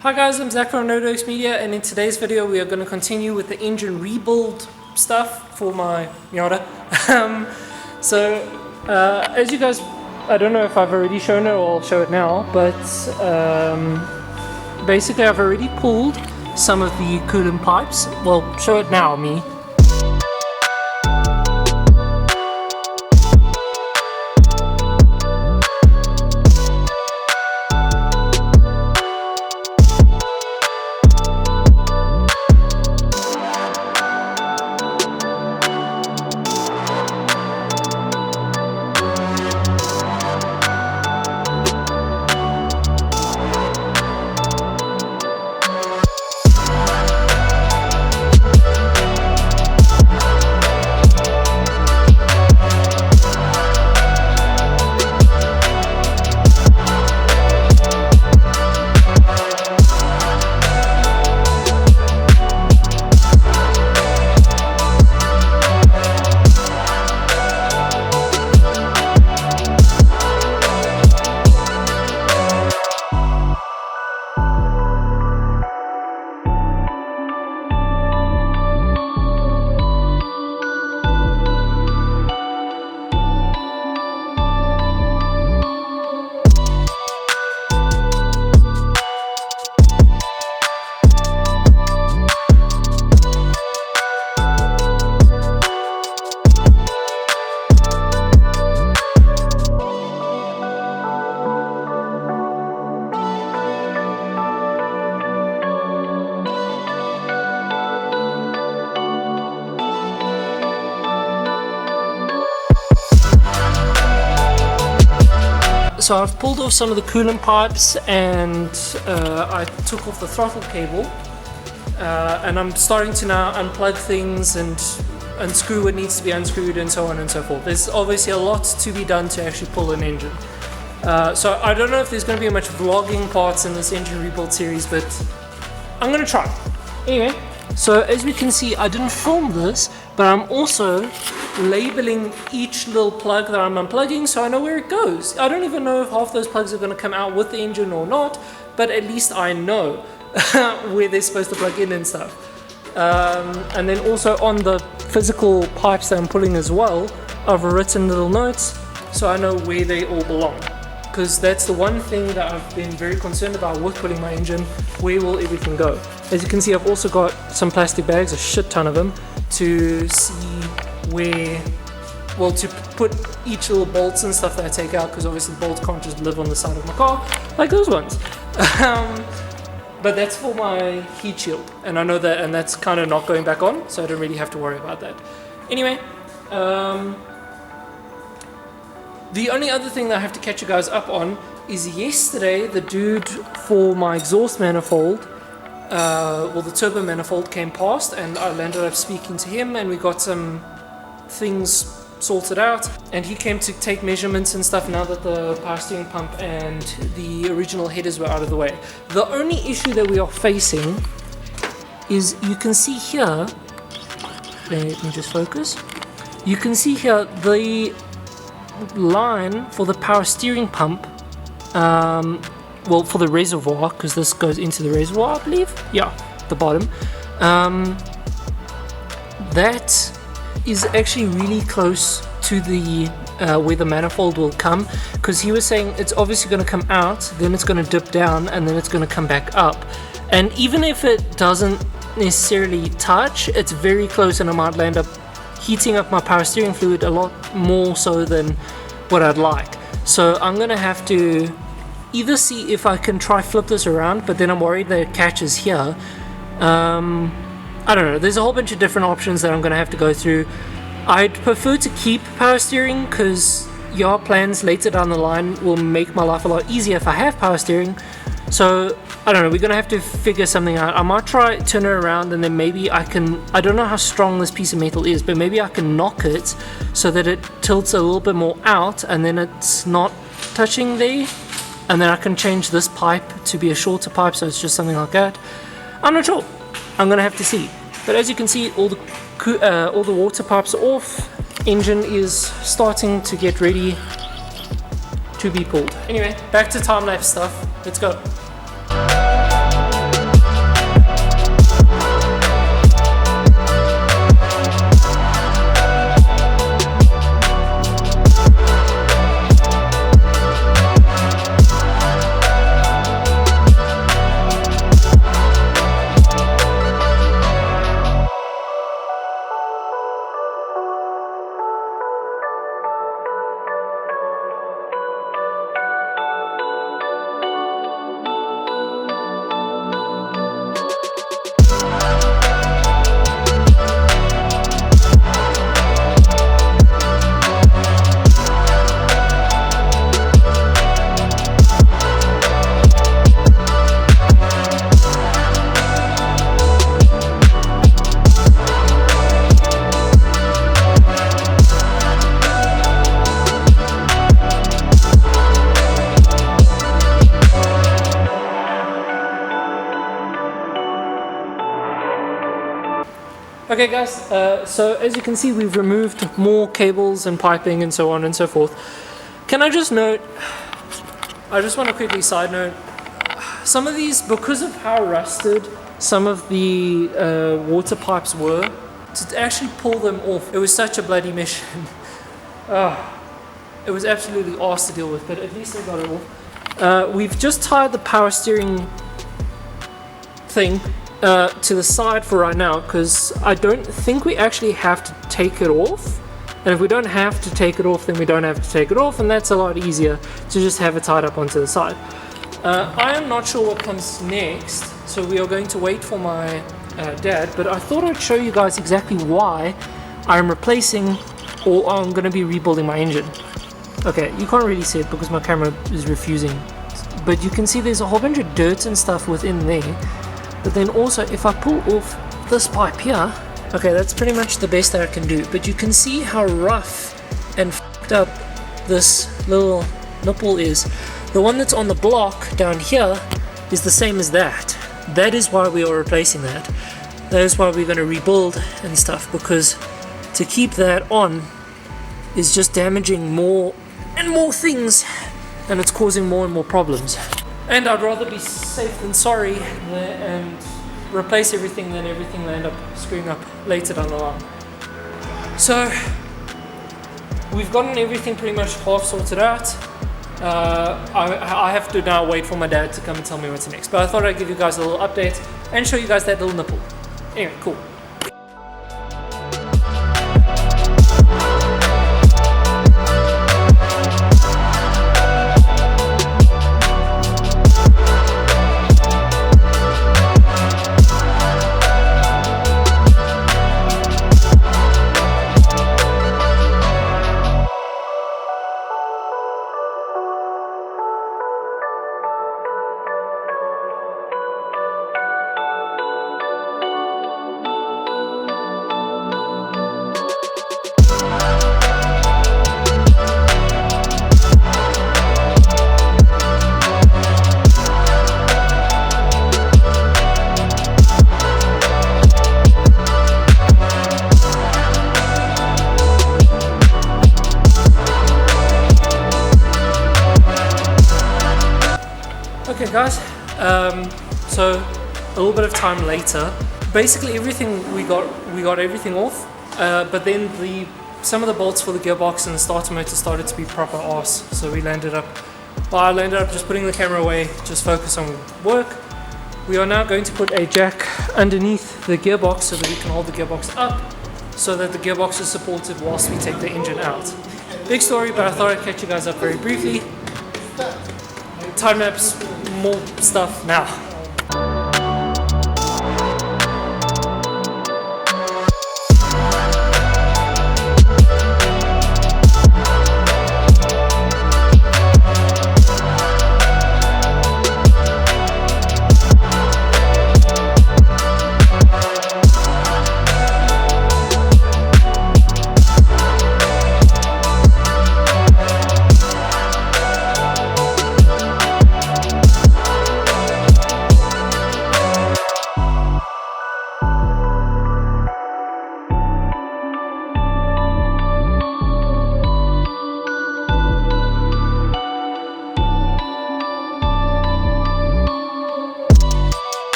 Hi guys, I'm Zach from NodeWorks Media, and in today's video we are going to continue with the engine rebuild stuff for my Miata. As you guys, I don't know if I've already shown it or I'll show it now, but basically I've already pulled some of the coolant pipes. Well, show it now, me. So I've pulled off some of the coolant pipes and I took off the throttle cable and I'm starting to now unplug things and unscrew what needs to be unscrewed and so on and so forth. There's obviously a lot to be done to actually pull an engine. So I don't know if there's going to be much vlogging parts in this engine rebuild series, but I'm going to try. Anyway, so as we can see, I didn't film this, but I'm also labeling each little plug that I'm unplugging so I know where it goes. I don't even know if half those plugs are going to come out with the engine or not, but at least I know where they're supposed to plug in and stuff. And then also on the physical pipes that I'm pulling as well, I've written little notes so I know where they all belong. Because that's the one thing that I've been very concerned about with pulling my engine. Where will everything go? As you can see, I've also got some plastic bags, a shit ton of them, to see where, well, to put each little bolts and stuff that I take out, because obviously bolts can't just live on the side of my car like those ones. But that's for my heat shield, and I know that, and that's kind of not going back on, so I don't really have to worry about that. Anyway, the only other thing that I have to catch you guys up on is yesterday the dude for my exhaust manifold, well, the turbo manifold came past, and I ended up speaking to him and we got some things sorted out, and he came to take measurements and stuff now that the power steering pump and the original headers were out of the way. The only issue that we are facing is, you can see here, let me just focus, you can see here the line for the power steering pump, well, for the reservoir, because this goes into the reservoir, I believe, yeah, the bottom, that is actually really close to the where the manifold will come, because he was saying it's obviously going to come out, then it's going to dip down, and then it's going to come back up. And even if it doesn't necessarily touch, it's very close, and I might end up heating up my power steering fluid a lot more so than what I'd like. So I'm going to have to either see if I can try flip this around, but then I'm worried that it catches here. I don't know, there's a whole bunch of different options that I'm going to have to go through. I'd prefer to keep power steering, because your plans later down the line will make my life a lot easier if I have power steering. So I don't know, we're going to have to figure something out. I might try turn it around, and then maybe I can, I don't know how strong this piece of metal is, but maybe I can knock it so that it tilts a little bit more out, and then it's not touching there, and then I can change this pipe to be a shorter pipe, so it's just something like that. I'm not sure. I'm gonna have to see. But as you can see, all the water pipes are off. Engine is starting to get ready to be pulled. Anyway, back to time-lapse stuff. Let's go. Okay guys, so as you can see we've removed more cables and piping and so on and so forth. Can I just note, I just want to quickly side note, some of these, because of how rusted some of the water pipes were, to actually pull them off, it was such a bloody mission. It was absolutely arse to deal with, but at least I got it off. We've just tied the power steering thing to the side for right now, because I don't think we actually have to take it off, and if we don't have to take it off, then we don't have to take it off, and that's a lot easier to just have it tied up onto the side. I am not sure what comes next, so we are going to wait for my dad, but I thought I'd show you guys exactly why I'm replacing, or I'm going to be rebuilding my engine. Okay, you can't really see it because my camera is refusing, but you can see there's a whole bunch of dirt and stuff within there. But then also, if I pull off this pipe here, okay, that's pretty much the best that I can do. But you can see how rough and f***ed up this little nipple is. The one that's on the block down here is the same as that. That is why we are replacing that. That is why we're going to rebuild and stuff, because to keep that on is just damaging more and more things, and it's causing more and more problems. And I'd rather be safe than sorry and replace everything than everything will end up screwing up later down the line. So we've gotten everything pretty much half sorted out. I have to now wait for my dad to come and tell me what's next. But I thought I'd give you guys a little update and show you guys that little nipple. Anyway, cool. Okay guys, so a little bit of time later, basically everything we got everything off, but then some of the bolts for the gearbox and the starter motor started to be proper arse, so I landed up just putting the camera away, just focus on work. We are now going to put a jack underneath the gearbox so that we can hold the gearbox up, so that the gearbox is supported whilst we take the engine out. Big story, but I thought I'd catch you guys up very briefly. Time lapse, more stuff now.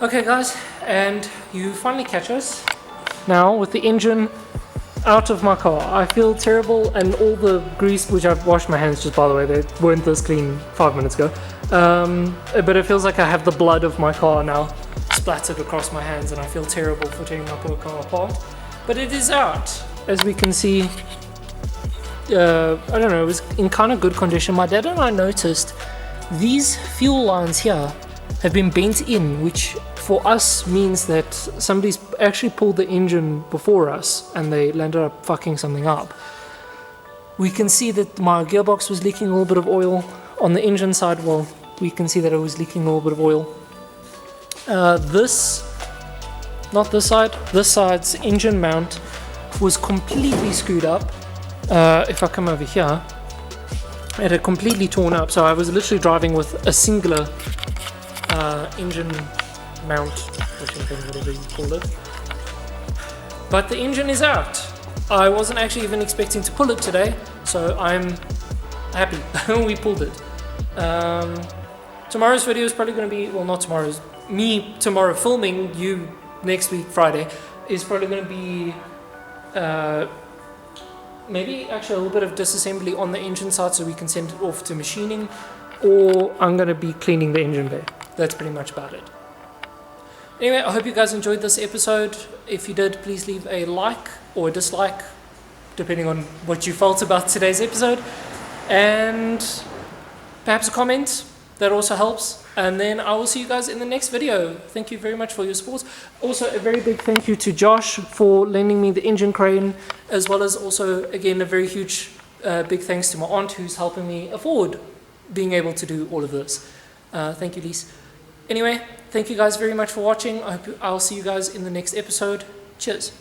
Okay guys, and you finally catch us now with the engine out of my car. I feel terrible, and all the grease, which I've washed my hands just by the way, they weren't this clean 5 minutes ago, but it feels like I have the blood of my car now splattered across my hands, and I feel terrible for taking my poor car apart, but it is out. As we can see, I don't know, it was in kind of good condition. My dad and I noticed these fuel lines here have been bent in, which for us means that somebody's actually pulled the engine before us and they ended up fucking something up. We can see that my gearbox was leaking a little bit of oil on the engine side. Well, we can see that it was leaking a little bit of oil. Not this side, this side's engine mount was completely screwed up. If I come over here, it had completely torn up, so I was literally driving with a singular engine mount, pushing thing, whatever you call it. But the engine is out. I wasn't actually even expecting to pull it today, so I'm happy we pulled it. Tomorrow's video is probably going to be, well, not tomorrow's, me tomorrow filming, you next week Friday, is probably going to be maybe actually a little bit of disassembly on the engine side so we can send it off to machining, or I'm going to be cleaning the engine bay. That's pretty much about it. Anyway, I hope you guys enjoyed this episode. If you did, please leave a like or a dislike, depending on what you felt about today's episode, and perhaps a comment. That also helps. And then I will see you guys in the next video. Thank you very much for your support. Also, a very big thank you to Josh for lending me the engine crane, as well as also, again, a very huge big thanks to my aunt who's helping me afford being able to do all of this. Thank you, Lise. Anyway, thank you guys very much for watching. I'll see you guys in the next episode. Cheers.